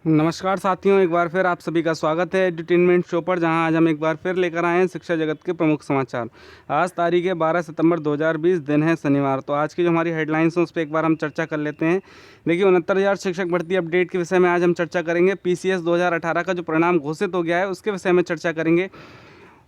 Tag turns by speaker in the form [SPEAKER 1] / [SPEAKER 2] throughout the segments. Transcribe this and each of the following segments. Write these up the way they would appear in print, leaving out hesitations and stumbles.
[SPEAKER 1] नमस्कार साथियों, एक बार फिर आप सभी का स्वागत है एंटरटेनमेंट शो पर, जहां आज हम एक बार फिर लेकर आए हैं शिक्षा जगत के प्रमुख समाचार। आज तारीख है 12 सितंबर 2020, दिन है शनिवार। तो आज की जो हमारी हेडलाइंस हैं उस पर एक बार हम चर्चा कर लेते हैं। देखिए, 69,000 शिक्षक भर्ती अपडेट के विषय में आज हम चर्चा करेंगे। पीसीएस 2018 का जो परिणाम घोषित हो गया है उसके विषय में चर्चा करेंगे।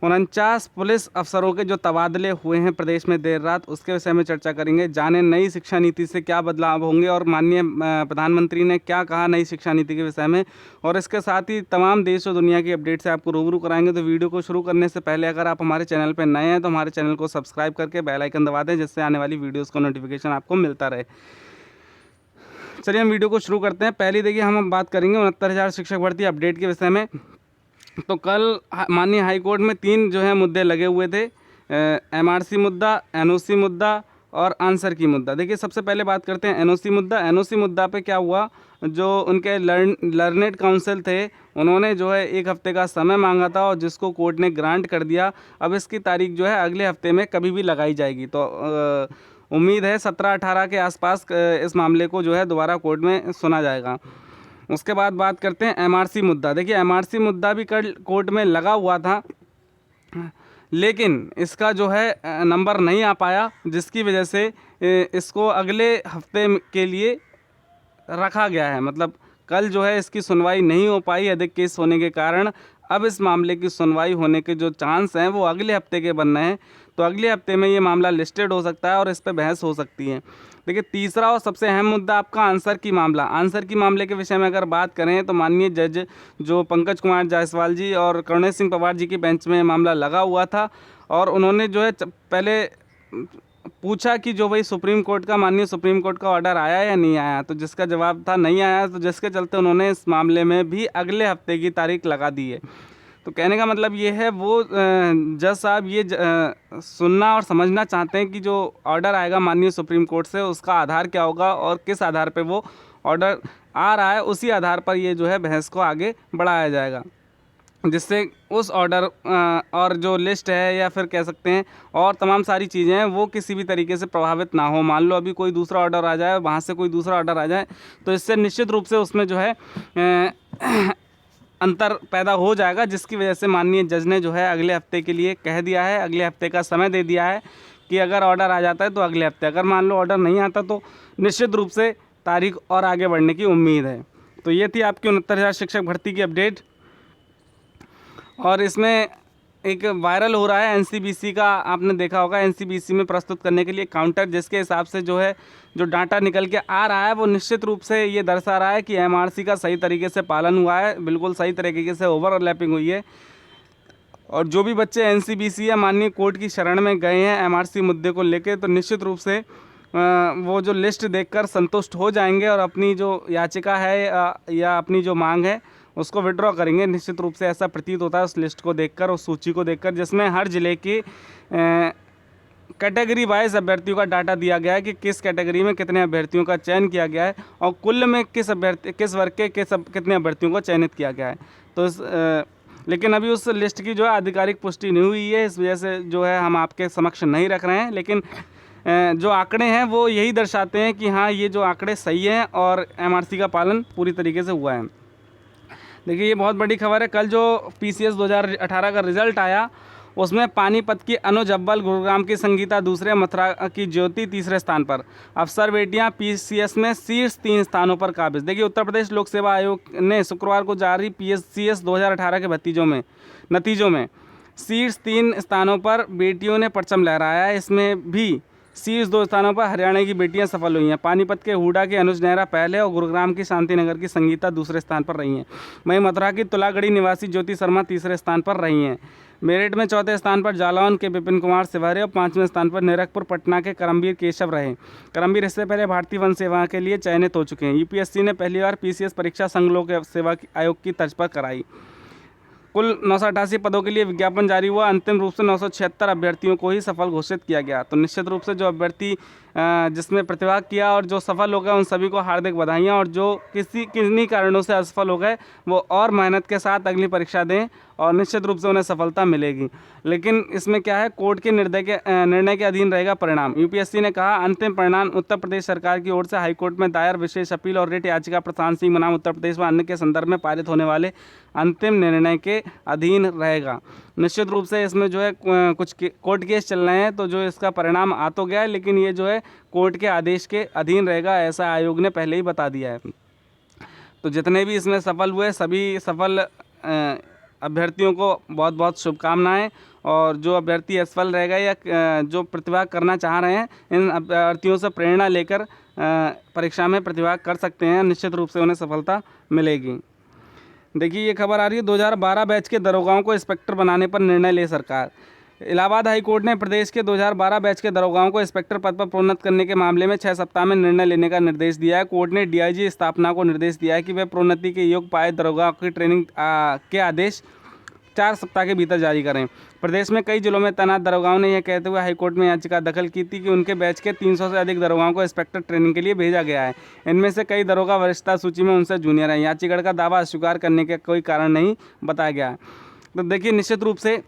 [SPEAKER 1] 49 पुलिस अफसरों के जो तबादले हुए हैं प्रदेश में देर रात, उसके विषय में चर्चा करेंगे। जाने नई शिक्षा नीति से क्या बदलाव होंगे और माननीय प्रधानमंत्री ने क्या कहा नई शिक्षा नीति के विषय में, और इसके साथ ही तमाम देश और दुनिया की अपडेट से आपको रूबरू कराएंगे। तो वीडियो को शुरू करने से पहले अगर आप हमारे चैनल पर नए हैं तो हमारे चैनल को सब्सक्राइब करके बेल आइकन दबा दें, जिससे आने वाली वीडियोज़ का नोटिफिकेशन आपको मिलता रहे। चलिए हम वीडियो को शुरू करते हैं। पहले देखिए, हम बात करेंगे 69,000 शिक्षक भर्ती अपडेट के विषय में। तो कल माननीय हाई कोर्ट में 3 जो है मुद्दे लगे हुए थे। एमआरसी मुद्दा, एनओसी मुद्दा और आंसर की मुद्दा। देखिए, सबसे पहले बात करते हैं एनओसी मुद्दा। एनओसी मुद्दा पे क्या हुआ, जो उनके लर्नेड काउंसिल थे उन्होंने जो है 1 हफ्ते का समय मांगा था और जिसको कोर्ट ने ग्रांट कर दिया। अब इसकी तारीख जो है अगले हफ्ते में कभी भी लगाई जाएगी। तो उम्मीद है 17-18 के आसपास इस मामले को जो है दोबारा कोर्ट में सुना जाएगा। उसके बाद बात करते हैं एमआरसी मुद्दा। देखिए, एमआरसी मुद्दा भी कल कोर्ट में लगा हुआ था, लेकिन इसका जो है नंबर नहीं आ पाया, जिसकी वजह से इसको अगले हफ्ते के लिए रखा गया है। मतलब कल जो है इसकी सुनवाई नहीं हो पाई अधिक केस होने के कारण। अब इस मामले की सुनवाई होने के जो चांस हैं वो अगले हफ्ते के बन रहे हैं। तो अगले हफ्ते में ये मामला लिस्टेड हो सकता है और इस पर बहस हो सकती है। देखिए, तीसरा और सबसे अहम मुद्दा आपका आंसर की मामला। आंसर की मामले के विषय में अगर बात करें तो माननीय जज जो पंकज कुमार जायसवाल जी और करुणेश सिंह पवार जी की बेंच में मामला लगा हुआ था, और उन्होंने जो है पहले पूछा कि जो भाई माननीय सुप्रीम कोर्ट का ऑर्डर आया या नहीं आया। तो जिसका जवाब था नहीं आया, तो जिसके चलते उन्होंने इस मामले में भी अगले हफ्ते की तारीख लगा दी है। तो कहने का मतलब ये है, वो जज साहब ये सुनना और समझना चाहते हैं कि जो ऑर्डर आएगा माननीय सुप्रीम कोर्ट से उसका आधार क्या होगा और किस आधार पे वो ऑर्डर आ रहा है, उसी आधार पर ये जो है बहस को आगे बढ़ाया जाएगा, जिससे उस ऑर्डर और जो लिस्ट है या फिर कह सकते हैं और तमाम सारी चीज़ें हैं वो किसी भी तरीके से प्रभावित ना हो। मान लो अभी कोई दूसरा ऑर्डर आ जाए, वहाँ से कोई दूसरा ऑर्डर आ जाए, तो इससे निश्चित रूप से उसमें जो है अंतर पैदा हो जाएगा, जिसकी वजह से माननीय जज ने जो है अगले हफ्ते के लिए कह दिया है, अगले हफ्ते का समय दे दिया है कि अगर ऑर्डर आ जाता है तो अगले हफ्ते, अगर मान लो ऑर्डर नहीं आता तो निश्चित रूप से तारीख और आगे बढ़ने की उम्मीद है। तो ये थी आपकी 69,000 शिक्षक भर्ती की अपडेट। और इसमें एक वायरल हो रहा है एनसीबीसी का, आपने देखा होगा एनसीबीसी में प्रस्तुत करने के लिए काउंटर, जिसके हिसाब से जो है जो डाटा निकल के आ रहा है वो निश्चित रूप से ये दर्शा रहा है कि एमआरसी का सही तरीके से पालन हुआ है, बिल्कुल सही तरीके से ओवरलैपिंग हुई है। और जो भी बच्चे एनसीबीसी या माननीय कोर्ट की शरण में गए हैं एमआरसी मुद्दे को लेकर, तो निश्चित रूप से वो जो लिस्ट देखकर संतुष्ट हो जाएंगे और अपनी जो याचिका है या अपनी जो मांग है उसको विड्रॉ करेंगे। निश्चित रूप से ऐसा प्रतीत होता है उस लिस्ट को देखकर, उस सूची को देखकर, जिसमें हर जिले की कैटेगरी वाइज अभ्यर्थियों का डाटा दिया गया है कि किस कैटेगरी में कितने अभ्यर्थियों का चयन किया गया है और कुल में किस वर्ग के कितने अभ्यर्थियों को चयनित किया गया है। तो लेकिन अभी उस लिस्ट की जो है आधिकारिक पुष्टि नहीं हुई है, इस वजह से जो है हम आपके समक्ष नहीं रख रहे हैं। लेकिन जो आंकड़े हैं वो यही दर्शाते हैं कि हाँ, ये जो आंकड़े सही हैं और एमआरसी का पालन पूरी तरीके से हुआ है। देखिए, ये बहुत बड़ी खबर है। कल जो पीसीएस 2018 का रिजल्ट आया उसमें पानीपत की अनुज अव्वल, गुरुग्राम की संगीता दूसरे, मथुरा की ज्योति तीसरे स्थान पर। अफसर बेटियां पीसीएस में शीर्ष 3 स्थानों पर काबिज। देखिए, उत्तर प्रदेश लोक सेवा आयोग ने शुक्रवार को जारी पीसीएस 2018 के नतीजों में शीर्ष 3 स्थानों पर बेटियों ने परचम लहराया है। इसमें भी शीर्ष 2 स्थानों पर हरियाणा की बेटियां सफल हुई हैं। पानीपत के हूडा की अनुज नेहरा पहले और गुरुग्राम की शांतिनगर की संगीता दूसरे स्थान पर रही हैं। वहीं मथुरा की तुलागढ़ी निवासी ज्योति शर्मा तीसरे स्थान पर रही हैं। मेरिट में चौथे स्थान पर जालौन के विपिन कुमार सिवारे और 5वें स्थान पर निरखपुर पटना के करमबीर केशव रहे। करमबीर इससे पहले भारतीय वन सेवा के लिए चयनित हो चुके हैं। यूपीएससी ने पहली बार पीसीएस परीक्षा संघ लोक सेवा आयोग की तर्ज पर कराई। कुल 988 पदों के लिए विज्ञापन जारी हुआ। अंतिम रूप से 976 अभ्यर्थियों को ही सफल घोषित किया गया। तो निश्चित रूप से जो अभ्यर्थी जिसमें प्रतिभाग किया और जो सफल हो गए उन सभी को हार्दिक बधाइयाँ, और जो किन्हीं कारणों से असफल हो गए वो और मेहनत के साथ अगली परीक्षा दें और निश्चित रूप से उन्हें सफलता मिलेगी। लेकिन इसमें क्या है, कोर्ट के निर्णय के अधीन रहेगा परिणाम। यूपीएससी ने कहा, अंतिम परिणाम उत्तर प्रदेश सरकार की ओर से हाईकोर्ट में दायर विशेष अपील और रिट याचिका प्रशांत सिंह बनाम उत्तर प्रदेश व अन्य के संदर्भ में पारित होने वाले अंतिम निर्णय के अधीन रहेगा। निश्चित रूप से इसमें जो है कुछ कोर्ट केस चल रहे हैं, तो जो इसका परिणाम आ तो गया है, लेकिन ये जो है कोर्ट के आदेश के अधीन रहेगा, ऐसा आयोग ने पहले ही बता दिया है। तो जितने भी इसमें सफल हुए सभी सफल अभ्यर्थियों को बहुत बहुत शुभकामनाएं, और जो अभ्यर्थी असफल रह गए या जो प्रतिभाग करना चाह रहे हैं, इन अभ्यर्थियों से प्रेरणा लेकर परीक्षा में प्रतिभाग कर सकते हैं, निश्चित रूप से उन्हें सफलता मिलेगी। देखिए ये खबर आ रही है, 2012 बैच के दरोगाओं को इंस्पेक्टर बनाने पर निर्णय ले सरकार। इलाहाबाद हाई कोर्ट ने प्रदेश के 2012 बैच के दरोगाओं को इंस्पेक्टर पद पर प्रोन्नत करने के मामले में 6 सप्ताह में निर्णय लेने का निर्देश दिया है। कोर्ट ने डीआईजी स्थापना को निर्देश दिया है कि वे प्रोन्नति के योग्य पाए दरोगाओं की ट्रेनिंग के आदेश 4 सप्ताह के भीतर जारी करें। प्रदेश में कई जिलों में तैनात दरोगाओं ने यह कहते हुए हाईकोर्ट में याचिका दाखिल की थी कि उनके बैच के 300 से अधिक दरोगाओं को इंस्पेक्टर ट्रेनिंग के लिए भेजा गया है। इनमें से कई दरोगा वरिष्ठता सूची में उनसे जूनियर हैं। याचिका का दावा अस्वीकार करने का कोई कारण नहीं बताया गया है। तो देखिए निश्चित रूप से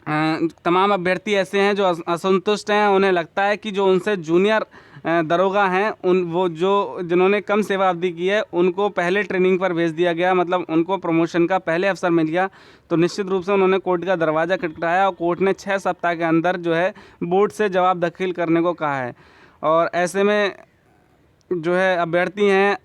[SPEAKER 1] तमाम अभ्यर्थी ऐसे हैं जो असंतुष्ट हैं। उन्हें लगता है कि जो उनसे जूनियर दरोगा हैं जिन्होंने कम सेवा अवधि की है उनको पहले ट्रेनिंग पर भेज दिया गया, मतलब उनको प्रमोशन का पहले अवसर मिल गया। तो निश्चित रूप से उन्होंने कोर्ट का दरवाज़ा खटखटाया और कोर्ट ने 6 सप्ताह के अंदर जो है बोर्ड से जवाब दाखिल करने को कहा है। और ऐसे में जो है अभ्यर्थी हैं,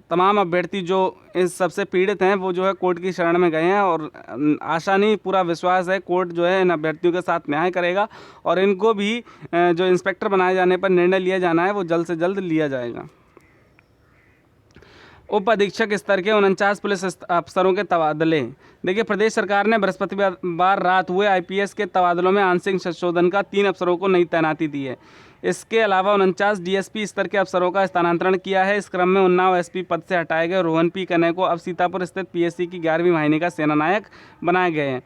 [SPEAKER 1] तमाम अभ्यर्थी जो इस सबसे पीड़ित हैं वो जो है कोर्ट की शरण में गए हैं, और आशा नहीं पूरा विश्वास है कोर्ट जो है इन अभ्यर्थियों के साथ न्याय करेगा और इनको भी जो इंस्पेक्टर बनाए जाने पर निर्णय लिया जाना है वो जल्द से जल्द लिया जाएगा। उप अधीक्षक स्तर के 49 पुलिस अफसरों के तबादले। देखिए प्रदेश सरकार ने बृहस्पतिवार रात हुए आईपीएस के तबादलों में आंशिक संशोधन का 3 अफसरों को नई तैनाती दी है। इसके अलावा 49 डीएसपी स्तर के अफसरों का स्थानांतरण किया है। इस क्रम में उन्नाव एसपी पद से हटाए गए रोहन पी कन्हैया को अब सीतापुर स्थित पीएससी की 11वीं वाहिनी का सेनानायक बनाए गए हैं।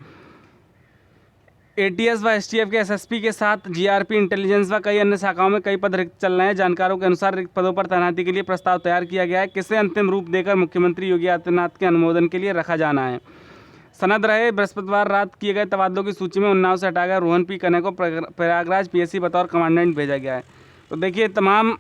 [SPEAKER 1] एटीएस व एसटीएफ के एसएसपी के साथ जीआरपी, इंटेलिजेंस व कई अन्य शाखाओं में कई पद रिक्त चल रहे हैं। जानकारों के अनुसार रिक्त पदों पर तैनाती के लिए प्रस्ताव तैयार किया गया है, किसे अंतिम रूप देकर मुख्यमंत्री योगी आदित्यनाथ के अनुमोदन के लिए रखा जाना है। सनद रहे बृहस्पतिवार रात किए गए तबादलों की सूची में उन्नाव से हटा गया रोहन पी कन्हैया को प्रयागराज पीएससी बतौर कमांडेंट भेजा गया है। तो देखिए तमाम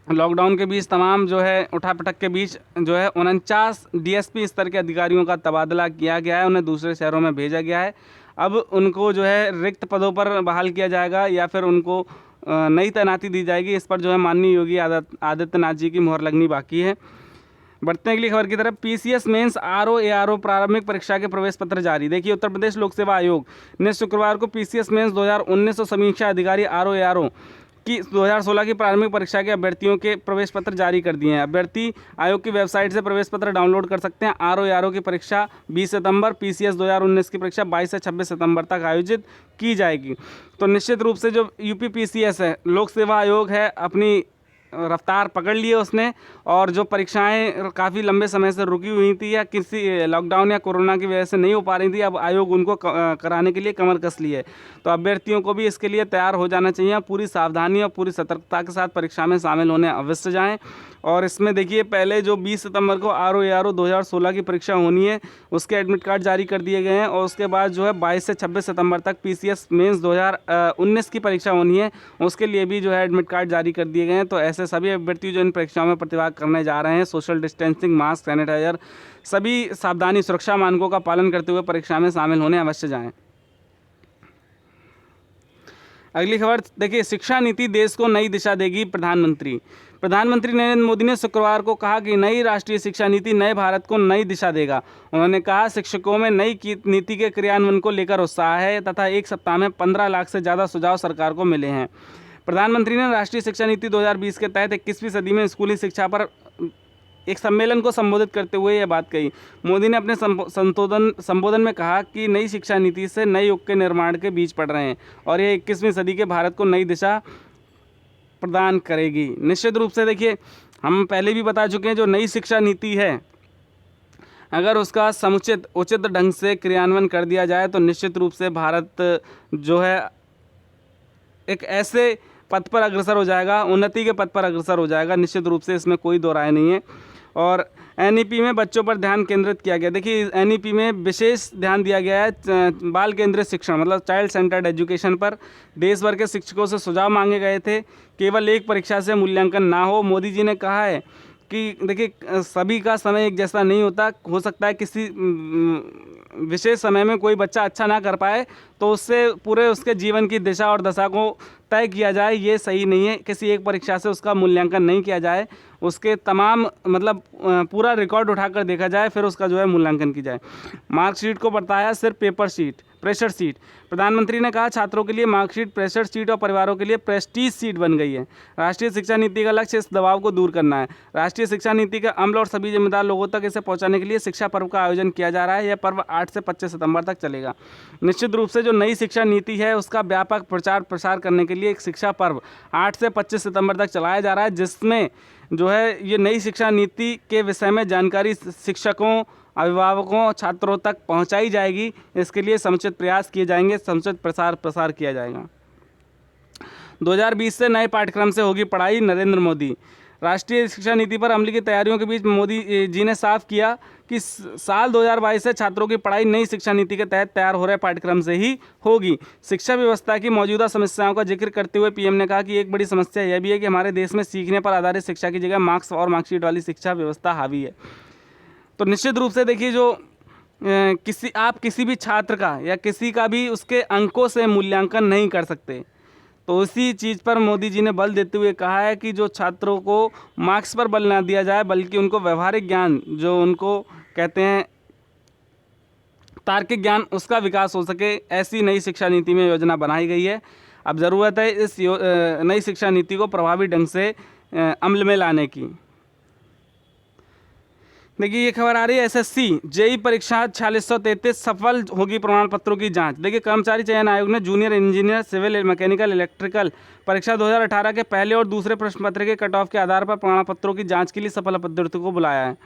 [SPEAKER 1] लॉकडाउन के बीच, तमाम जो है उठापटक के बीच जो है 49 डीएसपी स्तर के अधिकारियों का तबादला किया गया है, उन्हें दूसरे शहरों में भेजा गया है। अब उनको जो है रिक्त पदों पर बहाल किया जाएगा या फिर उनको नई तैनाती दी जाएगी, इस पर जो है माननीय योगी आदित्यनाथ जी की मुहर लगनी बाकी है। बढ़ते हैं अगली खबर की तरफ। पीसीएस मेंस आरओ एआरओ प्रारंभिक परीक्षा के प्रवेश पत्र जारी। देखिए उत्तर प्रदेश लोक सेवा आयोग ने शुक्रवार को पीसीएस मेंस 2019 और समीक्षा अधिकारी आरओ एआरओ की 2016 की प्रारंभिक परीक्षा के अभ्यर्थियों के प्रवेश पत्र जारी कर दिए हैं। अभ्यर्थी आयोग की वेबसाइट से प्रवेश पत्र डाउनलोड कर सकते हैं। आरओ एआरओ की परीक्षा 20 सितंबर, पीसीएस 2019 की परीक्षा 22 से 26 सितंबर तक आयोजित की जाएगी। तो निश्चित रूप से जो यूपी पीसीएस है, लोक सेवा आयोग है, अपनी रफ्तार पकड़ लिए उसने, और जो परीक्षाएं काफ़ी लंबे समय से रुकी हुई थी या किसी लॉकडाउन या कोरोना की वजह से नहीं हो पा रही थी, अब आयोग उनको कराने के लिए कमर कस ली है। तो अभ्यर्थियों को भी इसके लिए तैयार हो जाना चाहिए, पूरी सावधानी और पूरी सतर्कता के साथ परीक्षा में शामिल होने अवश्य जाएँ। और इसमें देखिए पहले जो 20 सितंबर को आरओ एआरओ 2016 की परीक्षा होनी है उसके एडमिट कार्ड जारी कर दिए गए हैं, और उसके बाद जो है 22 से 26 सितंबर तक पीसीएस मेंस 2019 की परीक्षा होनी है, उसके लिए भी जो है एडमिट कार्ड जारी कर दिए गए हैं। तो ऐसे सभी अभ्यर्थी जो इन परीक्षाओं में प्रतिभाग करने जा रहे हैं, सोशल डिस्टेंसिंग, मास्क, सैनिटाइजर, सभी सावधानी सुरक्षा मानकों का पालन करते हुए परीक्षा में शामिल होने अवश्य जाएँ। अगली खबर देखिए, शिक्षा नीति देश को नई दिशा देगी। प्रधानमंत्री नरेंद्र मोदी ने शुक्रवार को कहा कि नई राष्ट्रीय शिक्षा नीति नए भारत को नई दिशा देगा। उन्होंने कहा शिक्षकों में नई नीति के क्रियान्वयन को लेकर उत्साह है तथा एक सप्ताह में 15 लाख से ज़्यादा सुझाव सरकार को मिले हैं। प्रधानमंत्री ने राष्ट्रीय शिक्षा नीति 2020 के तहत 21वीं सदी में स्कूली शिक्षा पर एक सम्मेलन को संबोधित करते हुए यह बात कही। मोदी ने अपने संबोधन में कहा कि नई शिक्षा नीति से नए युग के निर्माण के बीज पड़ रहे हैं और यह 21वीं सदी के भारत को नई दिशा प्रदान करेगी। निश्चित रूप से देखिए, हम पहले भी बता चुके हैं, जो नई शिक्षा नीति है अगर उसका समुचित उचित ढंग से क्रियान्वयन कर दिया जाए तो निश्चित रूप से भारत जो है एक ऐसे पथ पर अग्रसर हो जाएगा, उन्नति के पथ पर अग्रसर हो जाएगा, निश्चित रूप से इसमें कोई दो राय नहीं है। और एनईपी में बच्चों पर ध्यान केंद्रित किया गया। देखिए एनईपी में विशेष ध्यान दिया गया है बाल केंद्रित शिक्षण मतलब चाइल्ड सेंटर्ड एजुकेशन पर। देश भर के शिक्षकों से सुझाव मांगे गए थे, केवल एक परीक्षा से मूल्यांकन ना हो। मोदी जी ने कहा है कि देखिए सभी का समय एक जैसा नहीं होता, हो सकता है किसी विशेष समय में कोई बच्चा अच्छा ना कर पाए तो उससे पूरे उसके जीवन की दिशा और दशा को तय किया जाए, ये सही नहीं है। किसी एक परीक्षा से उसका मूल्यांकन नहीं किया जाए, उसके तमाम मतलब पूरा रिकॉर्ड उठाकर देखा जाए, फिर उसका जो है मूल्यांकन की जाए। मार्कशीट को बताया सिर्फ पेपर शीट, प्रेशर शीट। प्रधानमंत्री ने कहा छात्रों के लिए मार्कशीट प्रेशर शीट और परिवारों के लिए प्रेस्टीज शीट बन गई है। राष्ट्रीय शिक्षा नीति का लक्ष्य इस दबाव को दूर करना है। राष्ट्रीय शिक्षा नीति के अमल और सभी जिम्मेदार लोगों तक इसे पहुंचाने के लिए शिक्षा पर्व का आयोजन किया जा रहा है। यह पर्व 8 से 25 सितंबर तक चलेगा। निश्चित रूप से जो नई शिक्षा नीति है उसका व्यापक प्रचार प्रसार करने के लिए एक शिक्षा पर्व 8 से 25 सितंबर तक चलाया जा रहा है, जिसमें जो है ये नई शिक्षा नीति के विषय में जानकारी शिक्षकों, अभिभावकों, छात्रों तक पहुंचाई जाएगी। इसके लिए समुचित प्रयास किए जाएंगे, समुचित प्रसार किया जाएगा। 2020 से नए पाठ्यक्रम से होगी पढ़ाई, नरेंद्र मोदी। राष्ट्रीय शिक्षा नीति पर अमल की तैयारियों के बीच मोदी जी ने साफ किया कि साल 2022 से छात्रों की पढ़ाई नई शिक्षा नीति के तहत तैयार हो रहे पाठ्यक्रम से ही होगी। शिक्षा व्यवस्था की मौजूदा समस्याओं का जिक्र करते हुए पीएम ने कहा कि एक बड़ी समस्या यह भी है कि हमारे देश में सीखने पर आधारित शिक्षा की जगह मार्क्स और मार्कशीट वाली शिक्षा व्यवस्था हावी है। तो निश्चित रूप से देखिए जो आप किसी भी छात्र का या किसी का भी उसके अंकों से मूल्यांकन नहीं कर सकते, तो उसी चीज़ पर मोदी जी ने बल देते हुए कहा है कि जो छात्रों को मार्क्स पर बल ना दिया जाए, बल्कि उनको व्यवहारिक ज्ञान जो उनको कहते हैं तार्किक ज्ञान, उसका विकास हो सके, ऐसी नई शिक्षा नीति में योजना बनाई गई है। अब ज़रूरत है इस नई शिक्षा नीति को प्रभावी ढंग से अमल में लाने की। देखिए ये खबर आ रही है एसएससी जेई परीक्षा 4633 सफल होगी प्रमाण पत्रों की जांच। देखिए कर्मचारी चयन आयोग ने junior engineer, civil, mechanical, electrical परीक्षा 2018 के पहले और दूसरे प्रश्न पत्र के कट ऑफ के आधार पर प्रमाण पत्रों की जांच के लिए सफल अभ्यर्थियों को बुलाया है।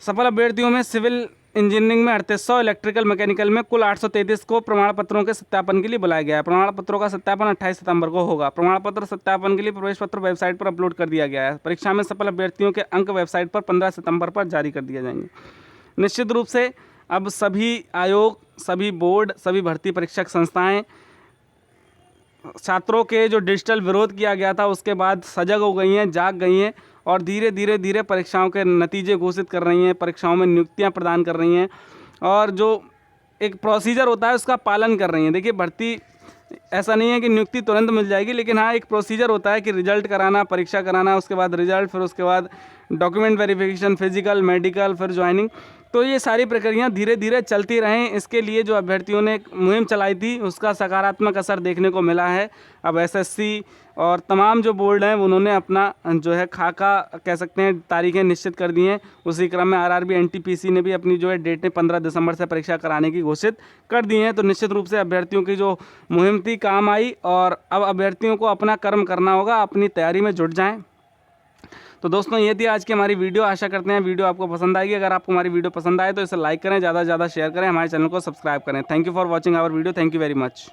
[SPEAKER 1] सफल अभ्यर्थियों में सिविल इंजीनियरिंग में 3800, इलेक्ट्रिकल मैकेनिकल में कुल 833 को प्रमाण पत्रों के सत्यापन के लिए बुलाया गया है। प्रमाण पत्रों का सत्यापन 28 सितंबर को होगा। प्रमाण पत्र सत्यापन के लिए प्रवेश पत्र वेबसाइट पर अपलोड कर दिया गया है। परीक्षा में सफल अभ्यर्थियों के अंक वेबसाइट पर 15 सितंबर पर जारी कर दिए जाएंगे। निश्चित रूप से अब सभी आयोग, सभी बोर्ड, सभी भर्ती परीक्षक संस्थाएँ छात्रों के जो डिजिटल विरोध किया गया था उसके बाद सजग हो गई हैं, जाग गई हैं और धीरे परीक्षाओं के नतीजे घोषित कर रही हैं, परीक्षाओं में नियुक्तियां प्रदान कर रही हैं और जो एक प्रोसीजर होता है उसका पालन कर रही हैं। देखिए भर्ती ऐसा नहीं है कि नियुक्ति तुरंत मिल जाएगी, लेकिन हाँ एक प्रोसीजर होता है कि रिजल्ट कराना, परीक्षा कराना, उसके बाद रिजल्ट, फिर उसके बाद डॉक्यूमेंट वेरिफिकेशन, फिजिकल, मेडिकल, फिर ज्वाइनिंग। तो ये सारी प्रक्रियाँ धीरे चलती रहें, इसके लिए जो अभ्यर्थियों ने एक मुहिम चलाई थी उसका सकारात्मक असर देखने को मिला है। अब एसएससी और तमाम जो बोर्ड हैं उन्होंने अपना जो है खाका कह सकते हैं तारीखें निश्चित कर दी हैं। उसी क्रम में आरआरबी एनटीपीसी ने भी अपनी जो है डेटें 15 दिसंबर से परीक्षा कराने की घोषित कर दी हैं। तो निश्चित रूप से अभ्यर्थियों की जो मुहिम थी काम आई और अब अभ्यर्थियों को अपना कर्म करना होगा, अपनी तैयारी में जुट जाएँ। तो दोस्तों ये थी आज की हमारी वीडियो। आशा करते हैं वीडियो आपको पसंद आएगी। अगर आपको हमारी वीडियो पसंद आए तो इसे लाइक करें, ज़्यादा से ज़्यादा शेयर करें, हमारे चैनल को सब्सक्राइब करें। Thank you for watching our video. Thank you very much.